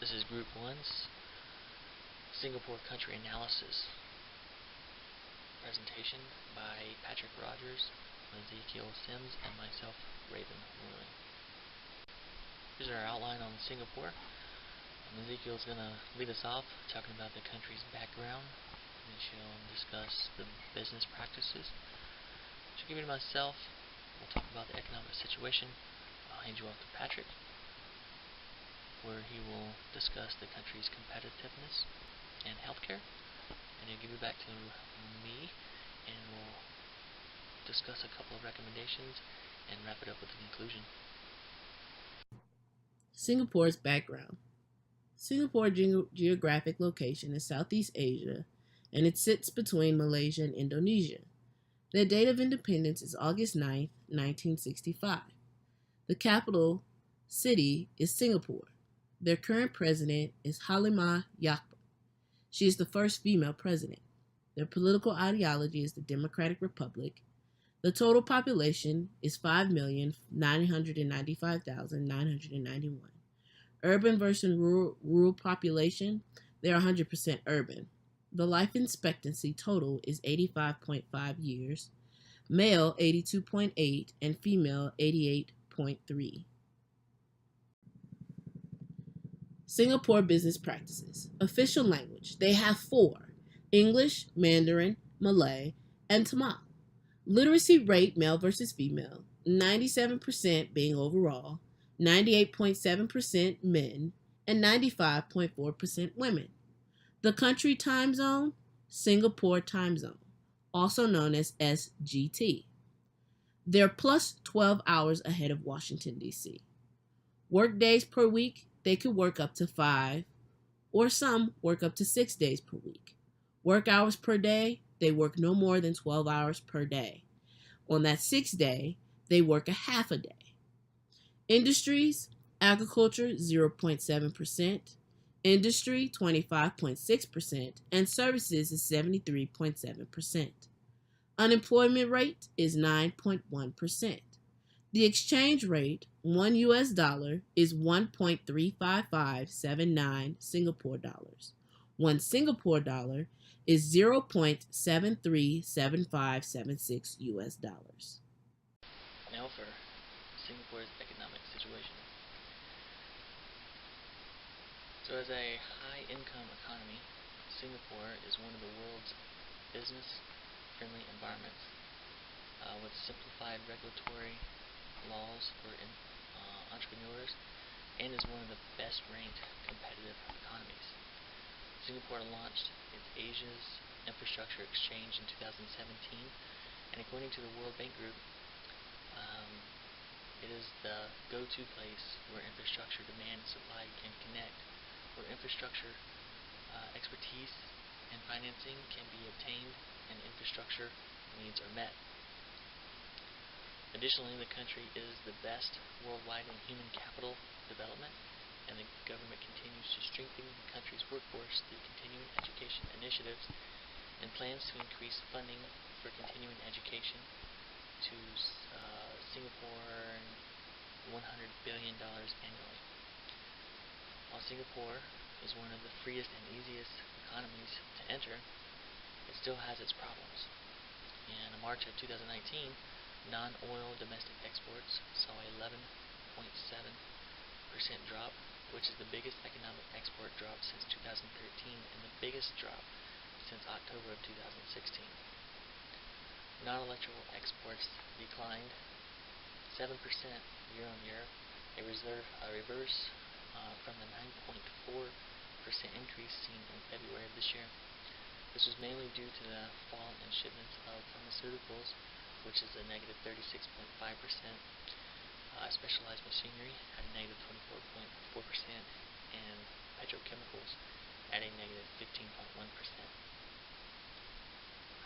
This is Group 1's Singapore Country Analysis presentation by Patrick Rogers, Ezekiel Sims, and myself, Raven Worley. Here's our outline on Singapore. Ezekiel's going to lead us off talking about the country's background, and then she'll discuss the business practices. She'll give it to myself. We'll talk about the economic situation. I'll hand you off to Patrick, where he will discuss the country's competitiveness and healthcare, and he'll give it back to me, and we'll discuss a couple of recommendations and wrap it up with a conclusion. Singapore's background. Singapore's geographic location is Southeast Asia, and it sits between Malaysia and Indonesia. Their date of independence is August 9, 1965. The capital city is Singapore. Their current president is Halimah Yacob. She is the first female president. Their political ideology is the Democratic Republic. The total population is 5,995,991. Urban versus rural population, they are 100% urban. The life expectancy total is 85.5 years, male 82.8, and female 88.3. Singapore business practices. Official language. They have 4: English, Mandarin, Malay, and Tamil. Literacy rate, male versus female, 97% being overall, 98.7% men, and 95.4% women. The country time zone, Singapore time zone, also known as SGT. They're plus 12 hours ahead of Washington, D.C. Work days per week, they could work up to 5, or some work up to 6 days per week. Work hours per day, they work no more than 12 hours per day. On that 6th day, they work a half a day. Industries, agriculture 0.7%, industry 25.6%, and services is 73.7%. Unemployment rate is 9.1%. The exchange rate, $1 is 1.35579 Singapore dollars. $1 Singapore dollar is 0.737576 US dollars. Now for Singapore's economic situation. So as a high-income economy, Singapore is one of the world's business-friendly environments with simplified regulatory laws for entrepreneurs, and is one of the best-ranked competitive economies. Singapore launched its Asia's Infrastructure Exchange in 2017, and according to the World Bank Group, it is the go-to place where infrastructure demand and supply can connect, where infrastructure expertise and financing can be obtained and infrastructure needs are met. Additionally, the country is the best worldwide in human capital development, and the government continues to strengthen the country's workforce through continuing education initiatives and plans to increase funding for continuing education to Singapore $100 billion annually. While Singapore is one of the freest and easiest economies to enter, it still has its problems. In March of 2019, non-oil domestic exports saw a 11.7% drop, which is the biggest economic export drop since 2013 and the biggest drop since October of 2016. Non-electrical exports declined 7% year on year, a reverse from the 9.4% increase seen in February of this year. This was mainly due to the fall in shipments of pharmaceuticals, which is a negative 36.5%. Specialized machinery at a negative 24.4%, and petrochemicals at a negative 15.1%.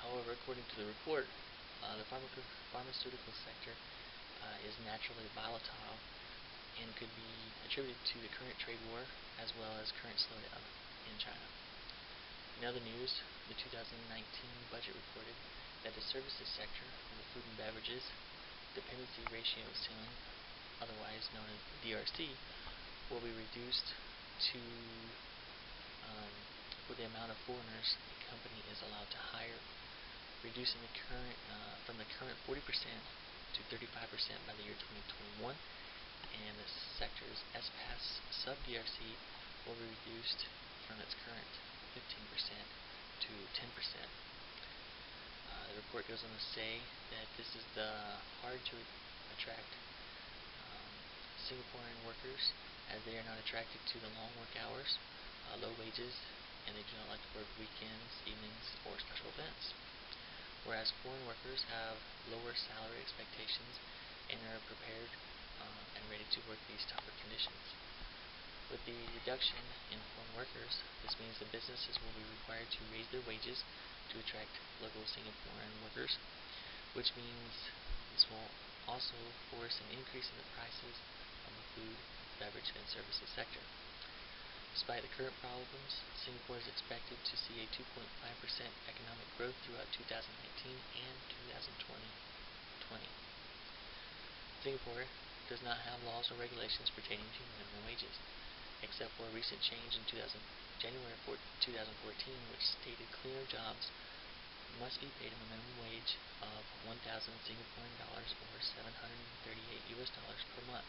However, according to the report, the pharmaceutical sector is naturally volatile and could be attributed to the current trade war as well as current slowdown in China. In other news, the 2019 budget reported that the services sector of the food and beverages dependency ratio ceiling, otherwise known as DRC, will be reduced to for the amount of foreigners the company is allowed to hire, reducing the current from the current 40% to 35% by the year 2021, and the sector's SPAS sub-DRC will be reduced from its current 15% to 10%. The report goes on to say that this is hard to attract Singaporean workers, as they are not attracted to the long work hours, low wages, and they do not like to work weekends, evenings, or special events. Whereas foreign workers have lower salary expectations and are prepared and ready to work these tougher conditions. With the reduction in foreign workers, this means the businesses will be required to raise their wages to attract local Singaporean workers, which means this will also force an increase in the prices of the food, beverage, and services sector. Despite the current problems, Singapore is expected to see a 2.5% economic growth throughout 2019 and 2020. Singapore does not have laws or regulations pertaining to minimum wages, except for a recent change in January 2014, which stated cleaner jobs must be paid a minimum wage of 1,000 Singaporean dollars or $738 per month.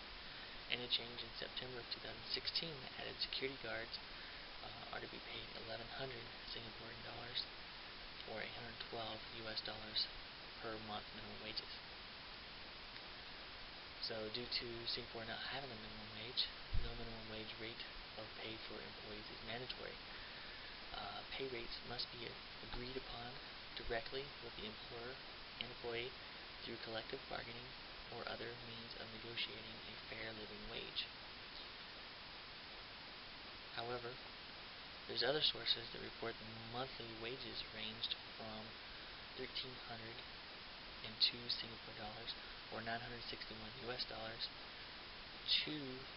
And a change in September of 2016 that added security guards are to be paid 1,100 Singaporean dollars or $112 per month minimum wages. So due to Singapore not having a minimum wage, no minimum wage rate of pay for employees is mandatory. Pay rates must be agreed upon directly with the employer and employee through collective bargaining or other means of negotiating a fair living wage. However, there's other sources that report the monthly wages ranged from 1,302 Singapore dollars or $961 to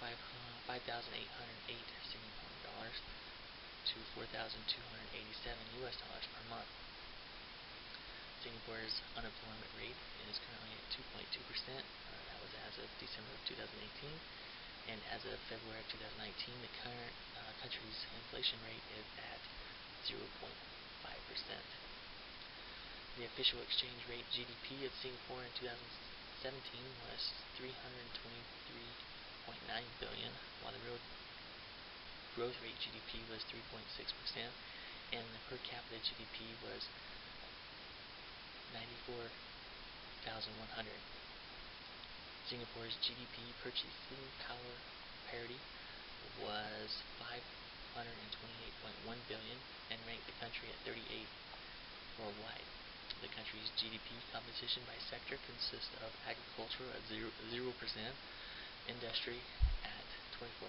5,808 Singapore dollars to $4,287 per month. Singapore's unemployment rate is currently at 2.2%. That was as of December of 2018. And as of February of 2019, the current country's inflation rate is at 0.5%. The official exchange rate GDP of Singapore in 2017 was 323.9 billion, while the real growth rate GDP was 3.6%, and the per capita GDP was 94,100. Singapore's GDP purchasing power parity was 528.1 billion and ranked the country at 38 worldwide. The country's GDP composition by sector consists of agriculture at 0%, industry at 24.8%,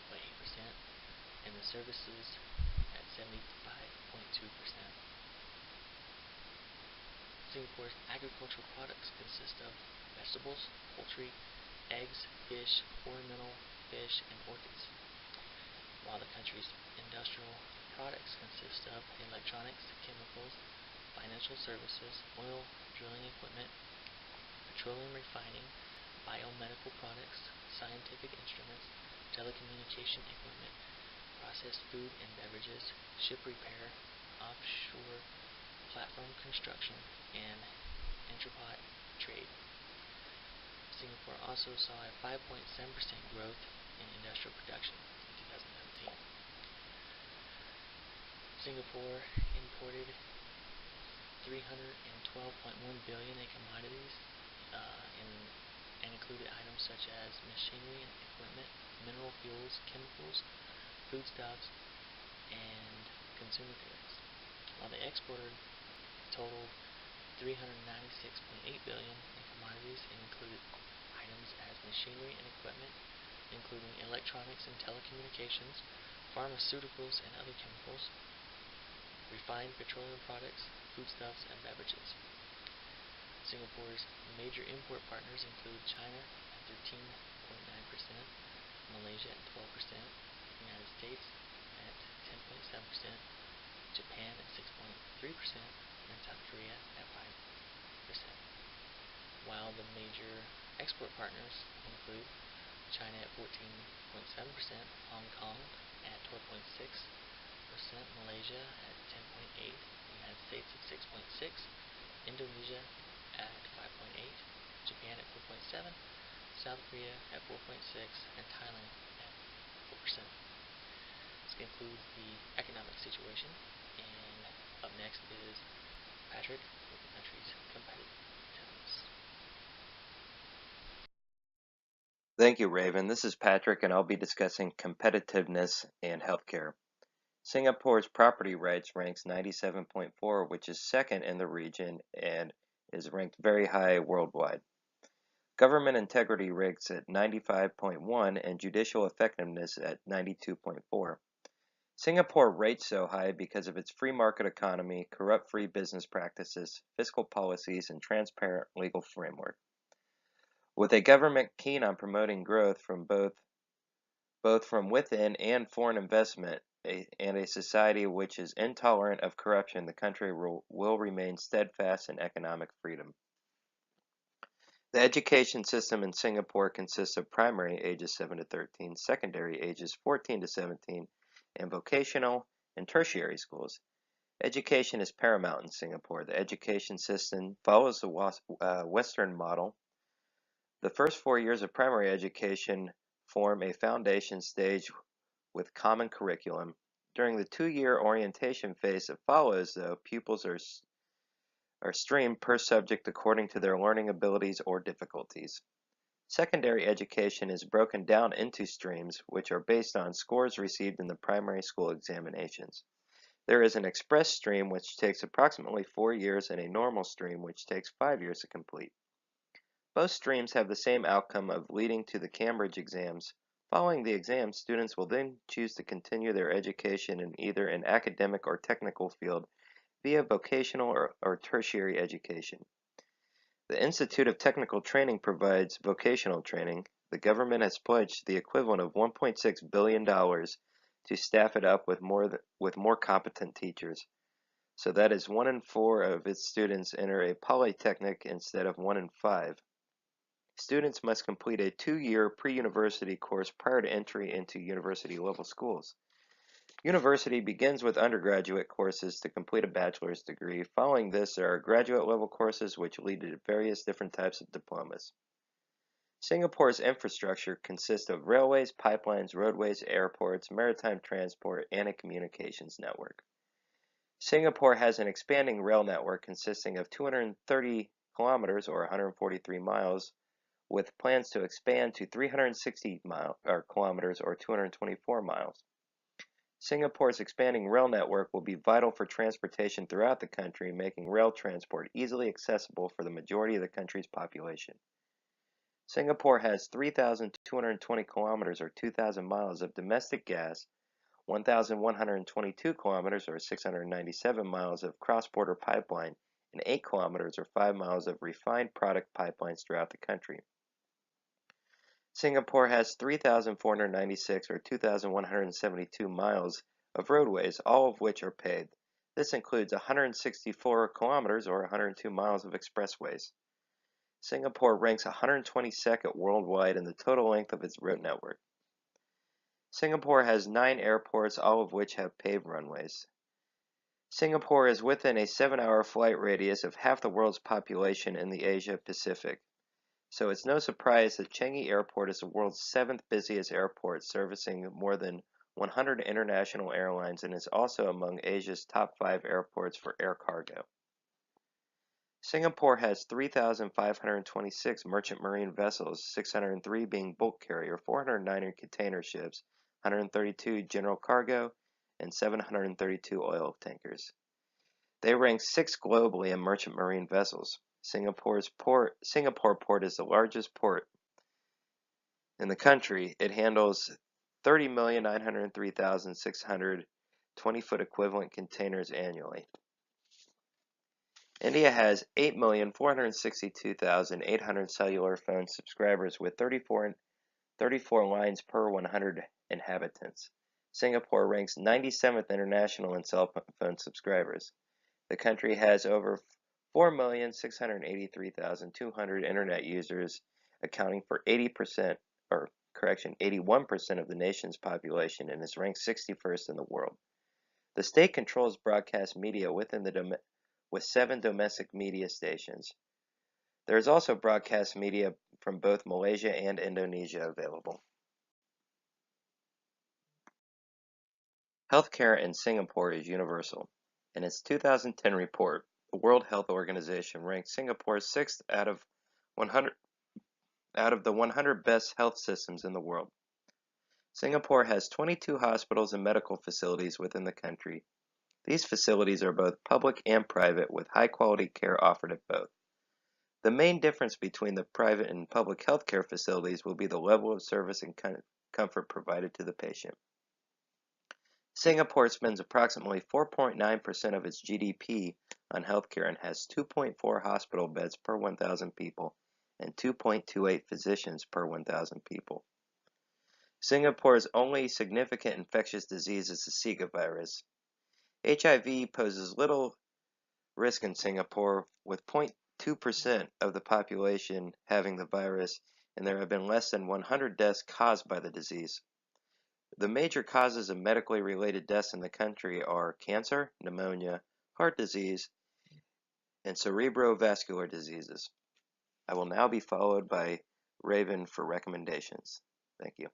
and the services at 75.2%. Singapore's agricultural products consist of vegetables, poultry, eggs, fish, ornamental fish, and orchids, while the country's industrial products consist of electronics, chemicals, financial services, oil drilling equipment, petroleum refining, biomedical products, scientific instruments, telecommunication equipment, processed food and beverages, ship repair, offshore platform construction, and entrepot trade. Singapore also saw a 5.7% growth in industrial production in 2017. Singapore imported 312.1 billion in commodities and included items such as machinery and equipment, mineral fuels, chemicals, foodstuffs, and consumer goods, while they exported totaled 396.8 billion in commodities and included items as machinery and equipment, including electronics and telecommunications, pharmaceuticals and other chemicals, refined petroleum products, foodstuffs, and beverages. Singapore's major import partners include China at 13.9%, Malaysia at 12%, United States at 10.7%, Japan at 6.3%, and South Korea at 5%. While the major export partners include China at 14.7%, Hong Kong at 12.6%, Malaysia at 10.8, United States at 6.6, Indonesia at 5.8, Japan at 4.7, South Korea at 4.6, and Thailand at 4%. This concludes the economic situation, and up next is Patrick with the country's competitiveness. Thank you, Raven. This is Patrick, and I'll be discussing competitiveness and healthcare. Singapore's property rights ranks 97.4, which is second in the region and is ranked very high worldwide. Government integrity ranks at 95.1 and judicial effectiveness at 92.4. Singapore rates so high because of its free market economy, corrupt-free business practices, fiscal policies, and transparent legal framework. With a government keen on promoting growth from both from within and foreign investment, and a society which is intolerant of corruption, the country will remain steadfast in economic freedom. The education system in Singapore consists of primary ages 7 to 13, secondary ages 14 to 17, and vocational and tertiary schools. Education is paramount in Singapore. The education system follows the Western model. The first 4 years of primary education form a foundation stage with common curriculum. During the 2-year orientation phase that follows, though, pupils are streamed per subject according to their learning abilities or difficulties. Secondary education is broken down into streams, which are based on scores received in the primary school examinations. There is an express stream, which takes approximately 4 years, and a normal stream, which takes 5 years to complete. Both streams have the same outcome of leading to the Cambridge exams. Following the exams, students will then choose to continue their education in either an academic or technical field via vocational or tertiary education. The Institute of Technical Training provides vocational training. The government has pledged the equivalent of $1.6 billion to staff it up with more competent teachers. So that is 1 in 4 of its students enter a polytechnic instead of 1 in 5. Students must complete a 2-year pre-university course prior to entry into university-level schools. University begins with undergraduate courses to complete a bachelor's degree. Following this, there are graduate-level courses which lead to various different types of diplomas. Singapore's infrastructure consists of railways, pipelines, roadways, airports, maritime transport, and a communications network. Singapore has an expanding rail network consisting of 230 kilometers or 143 miles, with plans to expand to 360 kilometers or 224 miles. Singapore's expanding rail network will be vital for transportation throughout the country, making rail transport easily accessible for the majority of the country's population. Singapore has 3,220 kilometers or 2,000 miles of domestic gas, 1,122 kilometers or 697 miles of cross-border pipeline, and 8 kilometers or 5 miles of refined product pipelines throughout the country. Singapore has 3,496 or 2,172 miles of roadways, all of which are paved. This includes 164 kilometers or 102 miles of expressways. Singapore ranks 122nd worldwide in the total length of its road network. Singapore has 9 airports, all of which have paved runways. Singapore is within a 7-hour flight radius of half the world's population in the Asia Pacific. So it's no surprise that Changi Airport is the world's 7th busiest airport, servicing more than 100 international airlines, and is also among Asia's top 5 airports for air cargo. Singapore has 3,526 merchant marine vessels, 603 being bulk carrier, 490 container ships, 132 general cargo, and 732 oil tankers. They rank 6th globally in merchant marine vessels. Singapore Port is the largest port in the country. It handles 30,903,600 20-foot equivalent containers annually. India has 8,462,800 cellular phone subscribers with 34 lines per 100 inhabitants. Singapore ranks 97th international in cell phone subscribers. The country has over 4,683,200 internet users, accounting for 80% or 81% of the nation's population and is ranked 61st in the world. The state controls broadcast media with 7 domestic media stations. There is also broadcast media from both Malaysia and Indonesia available. Healthcare in Singapore is universal. In its 2010 report, the World Health Organization ranked Singapore 6th out of the 100 best health systems in the world. Singapore has 22 hospitals and medical facilities within the country. These facilities are both public and private, with high-quality care offered at both. The main difference between the private and public healthcare facilities will be the level of service and comfort provided to the patient. Singapore spends approximately 4.9% of its GDP on healthcare and has 2.4 hospital beds per 1,000 people and 2.28 physicians per 1,000 people. Singapore's only significant infectious disease is the Zika virus. HIV poses little risk in Singapore, with 0.2% of the population having the virus, and there have been less than 100 deaths caused by the disease. The major causes of medically related deaths in the country are cancer, pneumonia, heart disease, and cerebrovascular diseases. I will now be followed by Raven for recommendations. Thank you.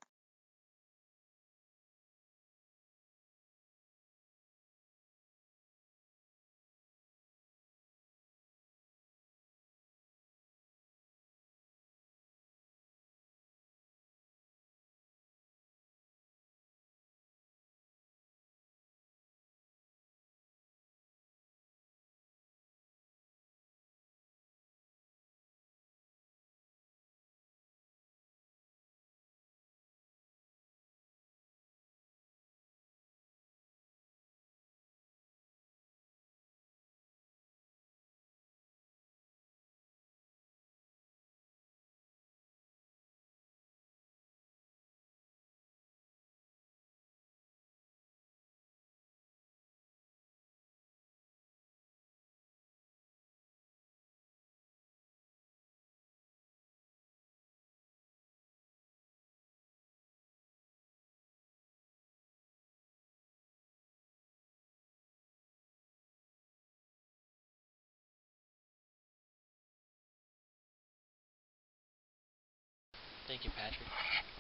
Thank you, Patrick.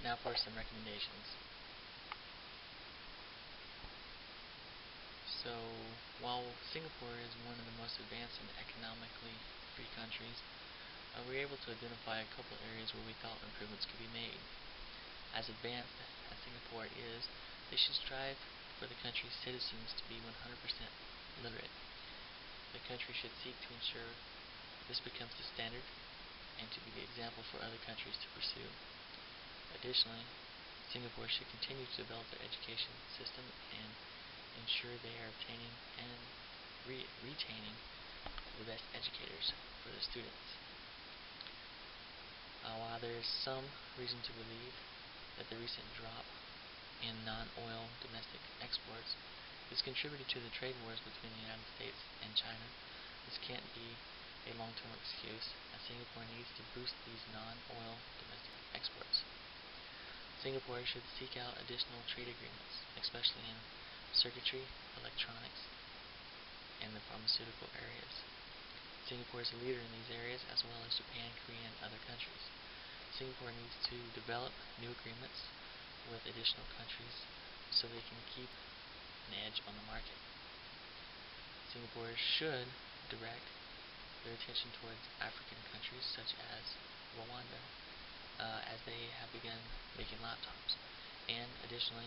Now for some recommendations. So, while Singapore is one of the most advanced and economically free countries, we were able to identify a couple areas where we thought improvements could be made. As advanced as Singapore is, they should strive for the country's citizens to be 100% literate. The country should seek to ensure this becomes the standard and to be the example for other countries to pursue. Additionally, Singapore should continue to develop their education system and ensure they are obtaining and retaining the best educators for the students. While there is some reason to believe that the recent drop in non-oil domestic exports is contributed to the trade wars between the United States and China, this can't be a long-term excuse, as Singapore needs to boost these non-oil domestic exports. Singapore should seek out additional trade agreements, especially in circuitry, electronics, and the pharmaceutical areas. Singapore is a leader in these areas, as well as Japan, Korea, and other countries. Singapore needs to develop new agreements with additional countries so they can keep an edge on the market. Singapore should direct their attention towards African countries such as Rwanda, as they have begun making laptops, and additionally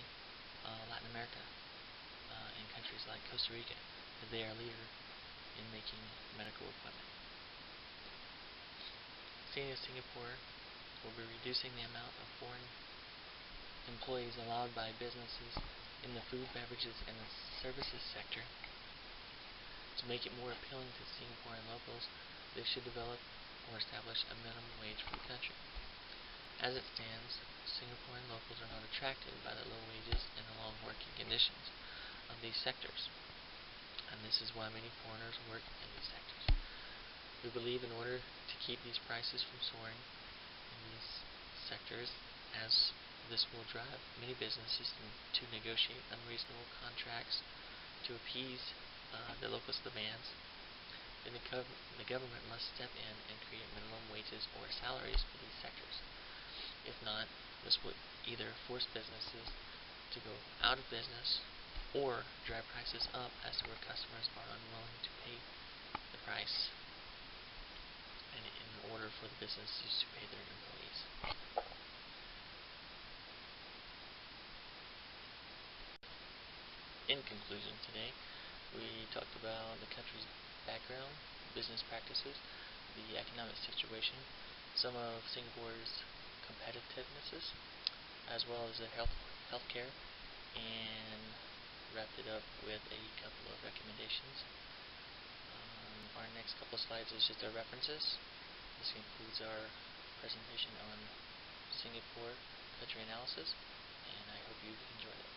Latin America and countries like Costa Rica, as they are a leader in making medical equipment. Seeing as Singapore will be reducing the amount of foreign employees allowed by businesses in the food, beverages, and the services sector, to make it more appealing to Singaporean locals, they should develop or establish a minimum wage for the country. As it stands, Singaporean locals are not attracted by the low wages and the long working conditions of these sectors, and this is why many foreigners work in these sectors. We believe in order to keep these prices from soaring in these sectors, as This will drive many businesses to negotiate unreasonable contracts to appease the locals' demands. Then the government must step in and create minimum wages or salaries for these sectors. If not, this will either force businesses to go out of business or drive prices up as where customers are unwilling to pay the price and in order for the businesses to pay their employees. In conclusion today, we talked about the country's background, business practices, the economic situation, some of Singapore's competitiveness, as well as the healthcare, and wrapped it up with a couple of recommendations. Our next couple of slides is just our references. This concludes our presentation on Singapore country analysis, and I hope you enjoyed it.